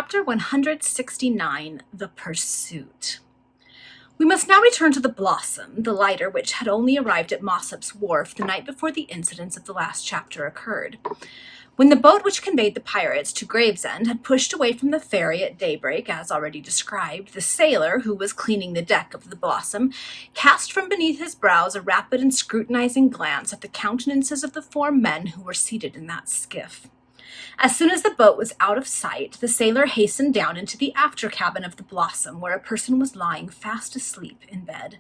Chapter 169, The Pursuit. We must now return to the Blossom, the lighter which had only arrived at Mossop's wharf the night before the incidents of the last chapter occurred. When the boat which conveyed the pirates to Gravesend had pushed away from the ferry at daybreak, as already described, the sailor, who was cleaning the deck of the Blossom, cast from beneath his brows a rapid and scrutinizing glance at the countenances of the 4 men who were seated in that skiff. As soon as the boat was out of sight, the sailor hastened down into the after cabin of the Blossom, where a person was lying fast asleep in bed.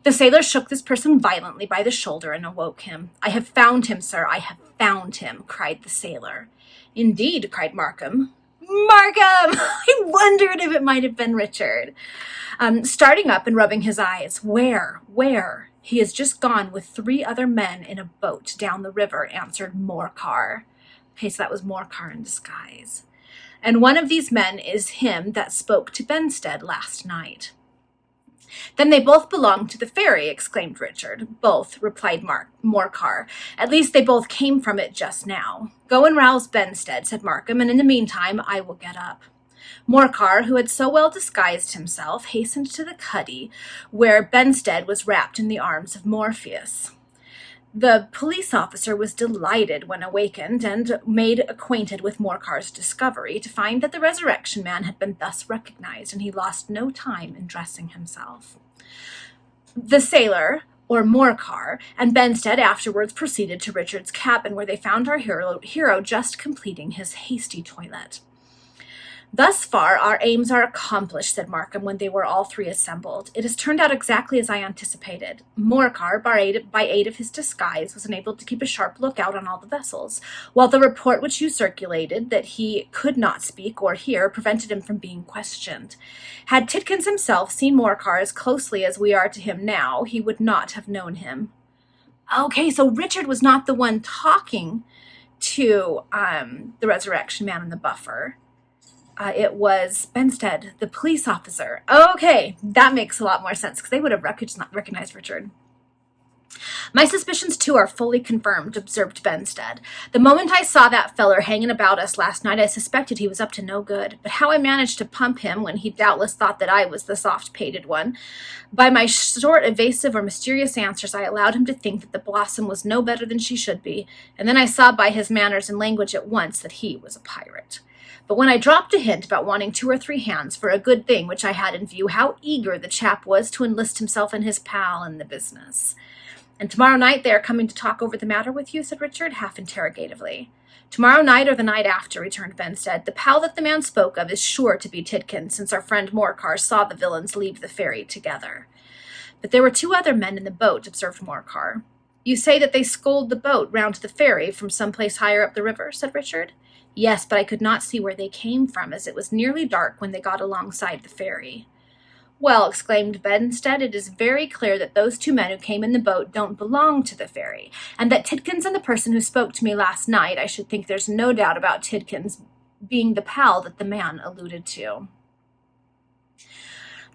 The sailor shook this person violently by the shoulder and awoke him. "I have found him, sir, I have found him," cried the sailor. "Indeed," cried Markham. "Markham!" I wondered if it might have been Richard. Starting up and rubbing his eyes. Where? "He has just gone with 3 other men in a boat down the river," answered Morcar. Okay, so that was Morcar in disguise. "And one of these men is him that spoke to Benstead last night." "Then they both belong to the ferry," exclaimed Richard. "Both," replied Morcar. "At least they both came from it just now." "Go and rouse Benstead," said Markham, "and in the meantime I will get up." Morcar, who had so well disguised himself, hastened to the cuddy, where Benstead was wrapped in the arms of Morpheus. The police officer was delighted when awakened and made acquainted with Morcar's discovery to find that the Resurrection Man had been thus recognized, and he lost no time in dressing himself. The sailor, or Morcar, and Benstead afterwards proceeded to Richard's cabin, where they found our hero just completing his hasty toilet. "Thus far our aims are accomplished," said Markham when they were all 3 assembled. "It has turned out exactly as I anticipated. Morcar, by aid of his disguise, was enabled to keep a sharp lookout on all the vessels, while the report which you circulated, that he could not speak or hear, prevented him from being questioned. Had Tidkins himself seen Morcar as closely as we are to him now, he would not have known him." Okay, so Richard was not the one talking to the Resurrection Man and the Buffer. It was Benstead, the police officer. Okay, that makes a lot more sense, because they would have recognized Richard. "My suspicions, too, are fully confirmed," observed Benstead. "The moment I saw that feller hanging about us last night, I suspected he was up to no good. But how I managed to pump him, when he doubtless thought that I was the soft-pated one, by my short, evasive, or mysterious answers, I allowed him to think that the Blossom was no better than she should be, and then I saw by his manners and language at once that he was a pirate. But when I dropped a hint about wanting 2 or 3 hands for a good thing which I had in view, how eager the chap was to enlist himself and his pal in the business." "And tomorrow night they are coming to talk over the matter with you?" said Richard, half interrogatively. "Tomorrow night or the night after," returned Benstead. "The pal that the man spoke of is sure to be Tidkins, since our friend Morcar saw the villains leave the ferry together." "But there were 2 other men in the boat," observed Morcar. "You say that they sculled the boat round to the ferry from some place higher up the river?" said Richard. "Yes, but I could not see where they came from, as it was nearly dark when they got alongside the ferry." "Well," exclaimed Benstead, "it is very clear that those 2 men who came in the boat don't belong to the ferry, and that Tidkins and the person who spoke to me last night, I should think there's no doubt about Tidkins being the pal that the man alluded to."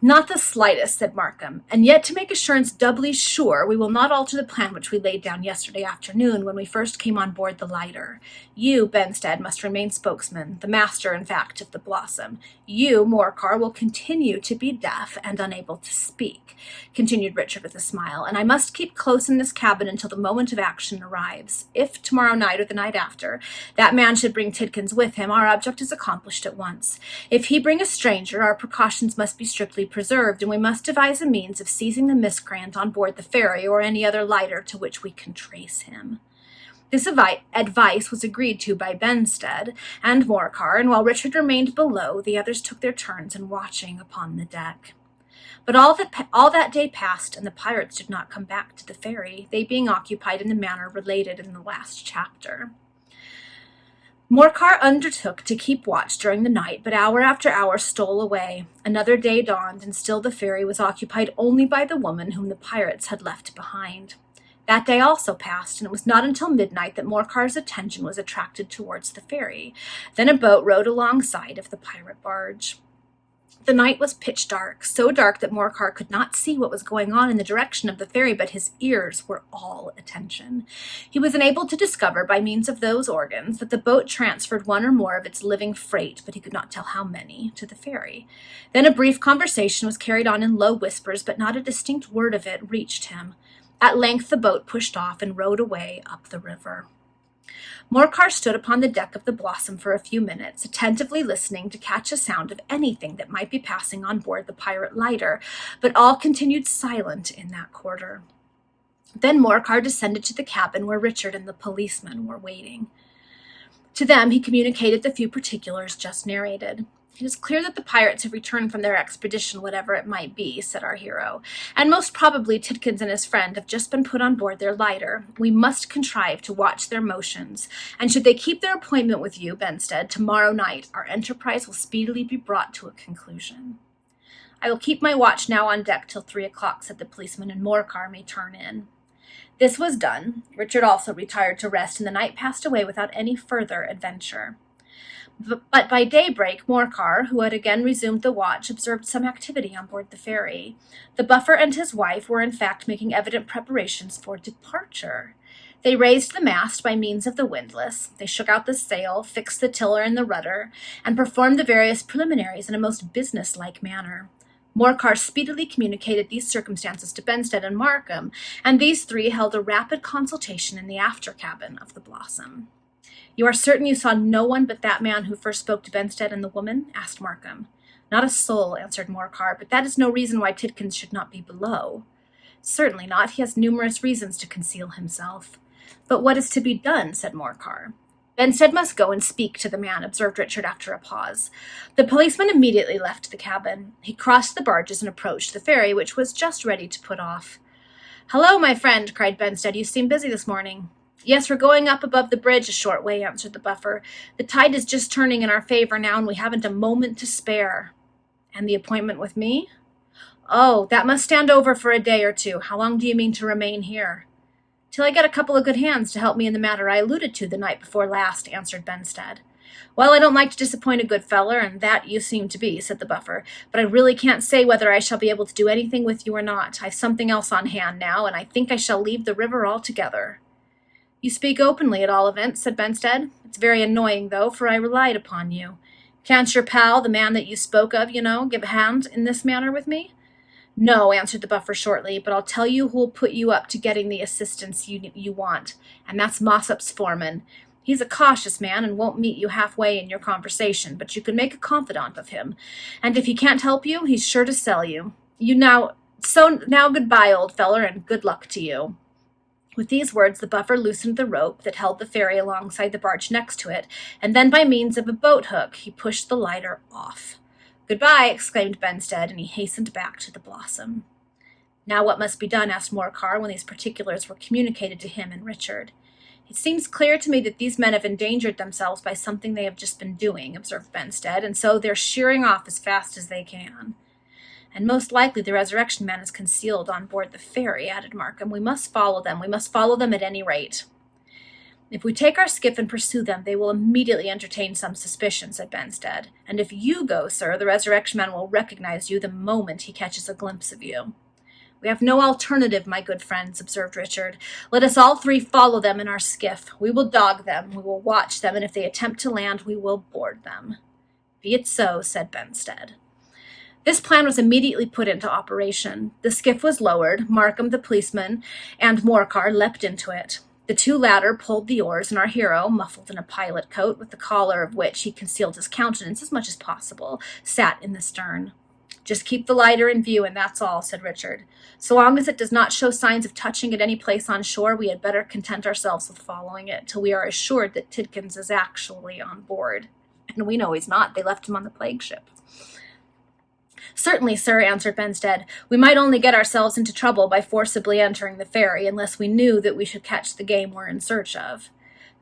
"Not the slightest," said Markham. "And yet, to make assurance doubly sure, we will not alter the plan which we laid down yesterday afternoon when we first came on board the lighter. You, Benstead, must remain spokesman, the master, in fact, of the Blossom. You, Morcar, will continue to be deaf and unable to speak," continued Richard with a smile, "and I must keep close in this cabin until the moment of action arrives. If, tomorrow night or the night after, that man should bring Tidkins with him, our object is accomplished at once. If he bring a stranger, our precautions must be strictly preserved, and we must devise a means of seizing the miscreant on board the ferry or any other lighter to which we can trace him." This advice was agreed to by Benstead and Morcar, and while Richard remained below, the others took their turns in watching upon the deck. But all that day passed, and the pirates did not come back to the ferry, they being occupied in the manner related in the last chapter. Morcar undertook to keep watch during the night, but hour after hour stole away. Another day dawned, and still the ferry was occupied only by the woman whom the pirates had left behind. That day also passed, and it was not until midnight that Morcar's attention was attracted towards the ferry. Then a boat rowed alongside of the pirate barge. The night was pitch dark, so dark that Morcar could not see what was going on in the direction of the ferry, but his ears were all attention. He was enabled to discover, by means of those organs, that the boat transferred one or more of its living freight, but he could not tell how many, to the ferry. Then a brief conversation was carried on in low whispers, but not a distinct word of it reached him. At length the boat pushed off and rowed away up the river. Morcar stood upon the deck of the Blossom for a few minutes, attentively listening to catch a sound of anything that might be passing on board the pirate lighter, but all continued silent in that quarter. Then Morcar descended to the cabin where Richard and the policeman were waiting. To them he communicated the few particulars just narrated. "It is clear that the pirates have returned from their expedition, whatever it might be," said our hero, "and most probably Tidkins and his friend have just been put on board their lighter. We must contrive to watch their motions, and should they keep their appointment with you, Benstead, tomorrow night, our enterprise will speedily be brought to a conclusion." "I will keep my watch now on deck till 3 o'clock," said the policeman, "and Morcar may turn in." This was done. Richard also retired to rest, and the night passed away without any further adventure. But by daybreak, Morcar, who had again resumed the watch, observed some activity on board the ferry. The Buffer and his wife were in fact making evident preparations for departure. They raised the mast by means of the windlass, they shook out the sail, fixed the tiller and the rudder, and performed the various preliminaries in a most business-like manner. Morcar speedily communicated these circumstances to Benstead and Markham, and these three held a rapid consultation in the after cabin of the Blossom. "You are certain you saw no one but that man who first spoke to Benstead and the woman?" asked Markham. "Not a soul," answered Morcar, "but that is no reason why Tidkins should not be below." "Certainly not. He has numerous reasons to conceal himself." "But what is to be done?" said Morcar. "Benstead must go and speak to the man," observed Richard after a pause. The policeman immediately left the cabin. He crossed the barges and approached the ferry, which was just ready to put off. "Hello, my friend," cried Benstead. "You seem busy this morning." "Yes, we're going up above the bridge a short way," answered the Buffer. "The tide is just turning in our favor now, and we haven't a moment to spare." "And the appointment with me?" "Oh, that must stand over for a day or two. How long do you mean to remain here?" "Till I get a couple of good hands to help me in the matter I alluded to the night before last," answered Benstead. "Well, I don't like to disappoint a good feller, and that you seem to be," said the Buffer, "but I really can't say whether I shall be able to do anything with you or not. I've something else on hand now, and I think I shall leave the river altogether." "You speak openly, at all events," said Benstead. "It's very annoying, though, for I relied upon you. Can't your pal, the man that you spoke of, give a hand in this matter with me?" "No," answered the Buffer shortly, "but I'll tell you who'll put you up to getting the assistance you want, and that's Mossop's foreman. He's a cautious man and won't meet you halfway in your conversation, but you can make a confidant of him, and if he can't help you, he's sure to sell you. Now goodbye, old feller, and good luck to you." With these words, the Buffer loosened the rope that held the ferry alongside the barge next to it, and then by means of a boat hook he pushed the lighter off. "Goodbye," exclaimed Benstead, and he hastened back to the Blossom. "Now what must be done?" asked Morcar, when these particulars were communicated to him and Richard. "It seems clear to me that these men have endangered themselves by something they have just been doing," observed Benstead, "and so they're sheering off as fast as they can." "And most likely the Resurrection Man is concealed on board the ferry," added Markham. "We must follow them. We must follow them at any rate." "If we take our skiff and pursue them, they will immediately entertain some suspicion," said Benstead. "And if you go, sir, the Resurrection Man will recognize you the moment he catches a glimpse of you." "We have no alternative, my good friends," observed Richard. "Let us all three follow them in our skiff. We will dog them, we will watch them, and if they attempt to land, we will board them." "Be it so," said Benstead. This plan was immediately put into operation. The skiff was lowered, Markham, the policeman, and Morcar leapt into it. The two latter pulled the oars, and our hero, muffled in a pilot coat, with the collar of which he concealed his countenance as much as possible, sat in the stern. "Just keep the lighter in view, and that's all," said Richard. "So long as it does not show signs of touching at any place on shore, we had better content ourselves with following it till we are assured that Tidkins is actually on board. And we know he's not. They left him on the plague ship." "Certainly, sir," answered Benstead. "We might only get ourselves into trouble by forcibly entering the ferry, unless we knew that we should catch the game we're in search of."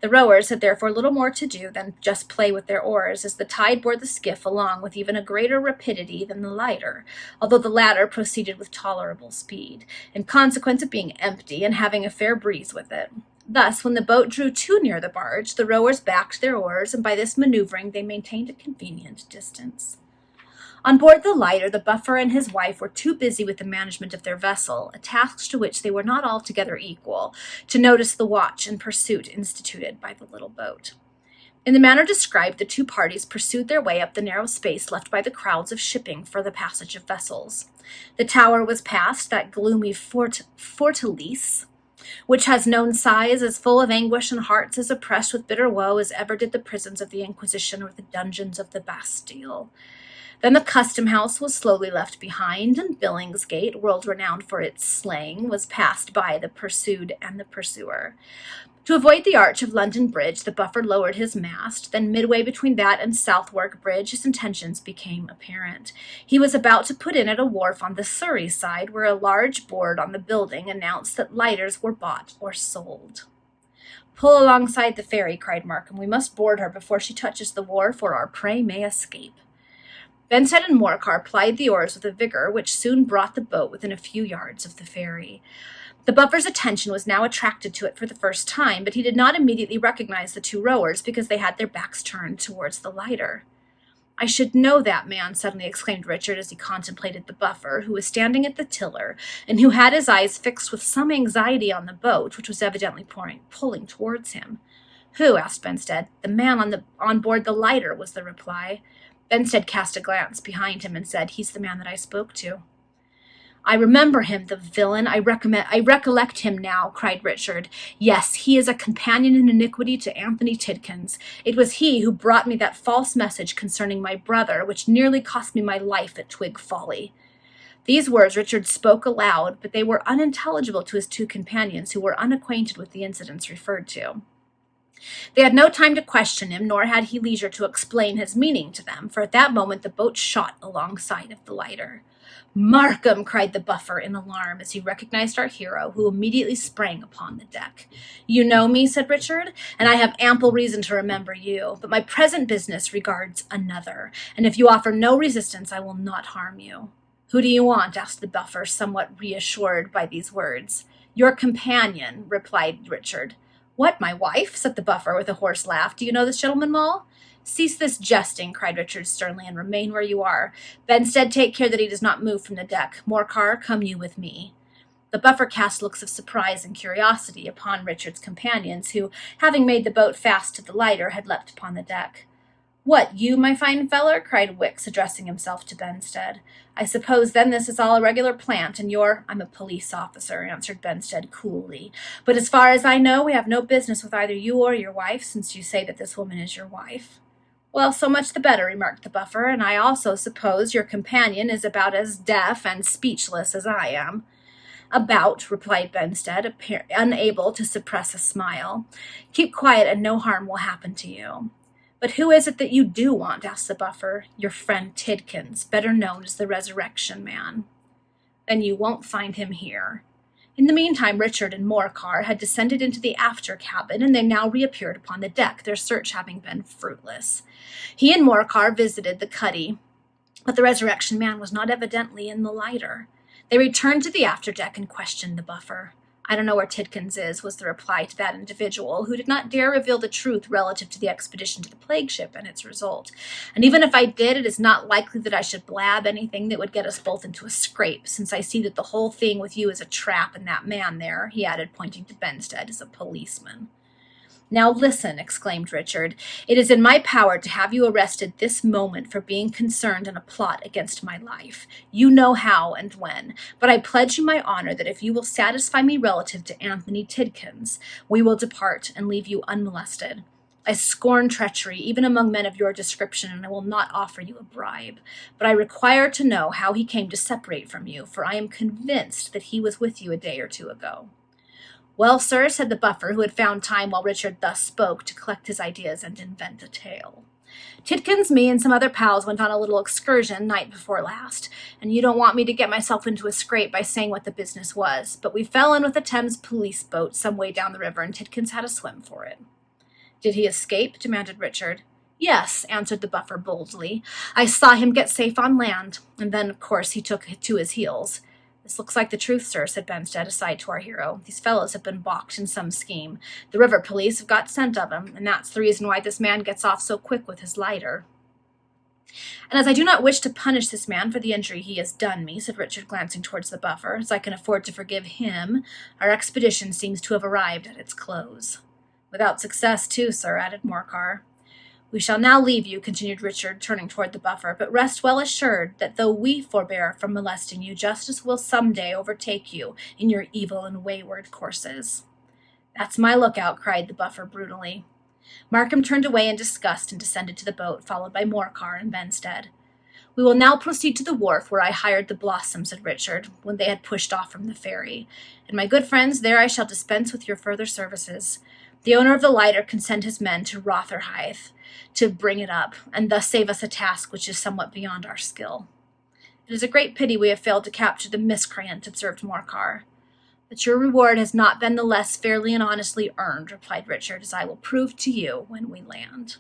The rowers had therefore little more to do than just play with their oars, as the tide bore the skiff along with even a greater rapidity than the lighter, although the latter proceeded with tolerable speed, in consequence of being empty and having a fair breeze with it. Thus, when the boat drew too near the barge, the rowers backed their oars, and by this maneuvering they maintained a convenient distance. On board the lighter, the buffer and his wife were too busy with the management of their vessel, a task to which they were not altogether equal, to notice the watch and pursuit instituted by the little boat. In the manner described, the two parties pursued their way up the narrow space left by the crowds of shipping for the passage of vessels. The tower was passed, that gloomy fortalice, which has known sighs as full of anguish and hearts as oppressed with bitter woe as ever did the prisons of the Inquisition or the dungeons of the Bastille. Then the custom house was slowly left behind, and Billingsgate, world-renowned for its slang, was passed by the pursued and the pursuer. To avoid the arch of London Bridge, the buffer lowered his mast. Then midway between that and Southwark Bridge, his intentions became apparent. He was about to put in at a wharf on the Surrey side, where a large board on the building announced that lighters were bought or sold. "Pull alongside the ferry," cried Markham. "We must board her before she touches the wharf, or our prey may escape." Benstead and Morcar plied the oars with a vigor which soon brought the boat within a few yards of the ferry. The buffer's attention was now attracted to it for the first time, but he did not immediately recognize the two rowers because they had their backs turned towards the lighter. "I should know that man," suddenly exclaimed Richard as he contemplated the buffer, who was standing at the tiller, and who had his eyes fixed with some anxiety on the boat, which was evidently pulling towards him. "Who?" asked Benstead. "The man on board the lighter," was the reply. Benstead cast a glance behind him and said, "He's the man that I spoke to." "I remember him, the villain. I recollect him now," cried Richard. "Yes, he is a companion in iniquity to Anthony Tidkins. It was he who brought me that false message concerning my brother, which nearly cost me my life at Twig Folly." These words Richard spoke aloud, but they were unintelligible to his two companions, who were unacquainted with the incidents referred to. They had no time to question him, nor had he leisure to explain his meaning to them, for at that moment the boat shot alongside of the lighter. "Markham!" cried the buffer in alarm as he recognized our hero, who immediately sprang upon the deck. "You know me," said Richard, "and I have ample reason to remember you, but my present business regards another, and if you offer no resistance I will not harm you." "Who do you want?" asked the buffer, somewhat reassured by these words. "Your companion," replied Richard. "What, my wife?" said the buffer with a hoarse laugh. "Do you know this gentleman, Moll?" "Cease this jesting," cried Richard sternly, "and remain where you are. Benstead, take care that he does not move from the deck. Morcar, come you with me." The buffer cast looks of surprise and curiosity upon Richard's companions, who, having made the boat fast to the lighter, had leapt upon the deck. "What, you, my fine feller?" cried Wicks, addressing himself to Benstead. "I suppose, then, this is all a regular plant, and you're—" "I'm a police officer," answered Benstead coolly. "But as far as I know, we have no business with either you or your wife, since you say that this woman is your wife." "Well, so much the better," remarked the buffer, "and I also suppose your companion is about as deaf and speechless as I am." "About," replied Benstead, unable to suppress a smile. "Keep quiet, and no harm will happen to you." "But who is it that you do want?" asked the buffer. "Your friend Tidkins, better known as the Resurrection Man." "Then you won't find him here." In the meantime, Richard and Morcar had descended into the after cabin, and they now reappeared upon the deck, their search having been fruitless. He and Morcar visited the cuddy, but the Resurrection Man was not evidently in the lighter. They returned to the after-deck and questioned the buffer. "I don't know where Tidkins is," was the reply to that individual, who did not dare reveal the truth relative to the expedition to the plague ship and its result. "And even if I did, it is not likely that I should blab anything that would get us both into a scrape, since I see that the whole thing with you is a trap, and that man there," he added, pointing to Benstead, "is a policeman." "Now listen," exclaimed Richard. "It is in my power to have you arrested this moment for being concerned in a plot against my life. You know how and when, but I pledge you my honor that if you will satisfy me relative to Anthony Tidkins, we will depart and leave you unmolested. I scorn treachery, even among men of your description, and I will not offer you a bribe. But I require to know how he came to separate from you, for I am convinced that he was with you a day or two ago." "Well, sir," said the buffer, who had found time while Richard thus spoke to collect his ideas and invent a tale. "Tidkins, me, and some other pals went on a little excursion night before last, and you don't want me to get myself into a scrape by saying what the business was, but we fell in with a Thames police boat some way down the river, and Tidkins had a swim for it." "Did he escape?" demanded Richard. "Yes," answered the buffer boldly. "I saw him get safe on land, and then, of course, he took to his heels." "This looks like the truth, sir," said Benstead, aside to our hero. "These fellows have been balked in some scheme. The river police have got scent of him, and that's the reason why this man gets off so quick with his lighter." And as I do not wish to punish this man for the injury he has done me, said Richard, glancing towards the buffer, as I can afford to forgive him, our expedition seems to have arrived at its close. Without success, too, sir, added Morcar. We shall now leave you, continued Richard, turning toward the buffer, but rest well assured that though we forbear from molesting you, justice will some day overtake you in your evil and wayward courses. That's my lookout, cried the buffer brutally. Markham turned away in disgust and descended to the boat, followed by Morcar and Benstead. We will now proceed to the wharf where I hired the Blossom, said Richard, when they had pushed off from the ferry. And my good friends, there I shall dispense with your further services. The owner of the lighter can send his men to Rotherhithe to bring it up, and thus save us a task which is somewhat beyond our skill. It is a great pity we have failed to capture the miscreant, observed Morcar. But your reward has not been the less fairly and honestly earned, replied Richard, as I will prove to you when we land.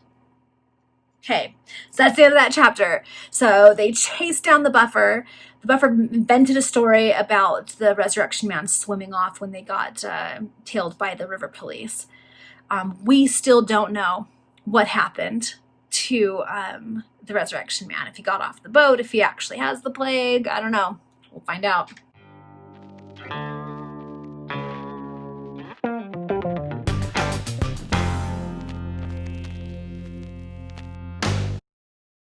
Okay, so that's the end of that chapter. So they chased down the buffer. The buffer invented a story about the Resurrection Man swimming off when they got tailed by the river police. We still don't know what happened to the Resurrection Man. If he got off the boat, if he actually has the plague, I don't know. We'll find out.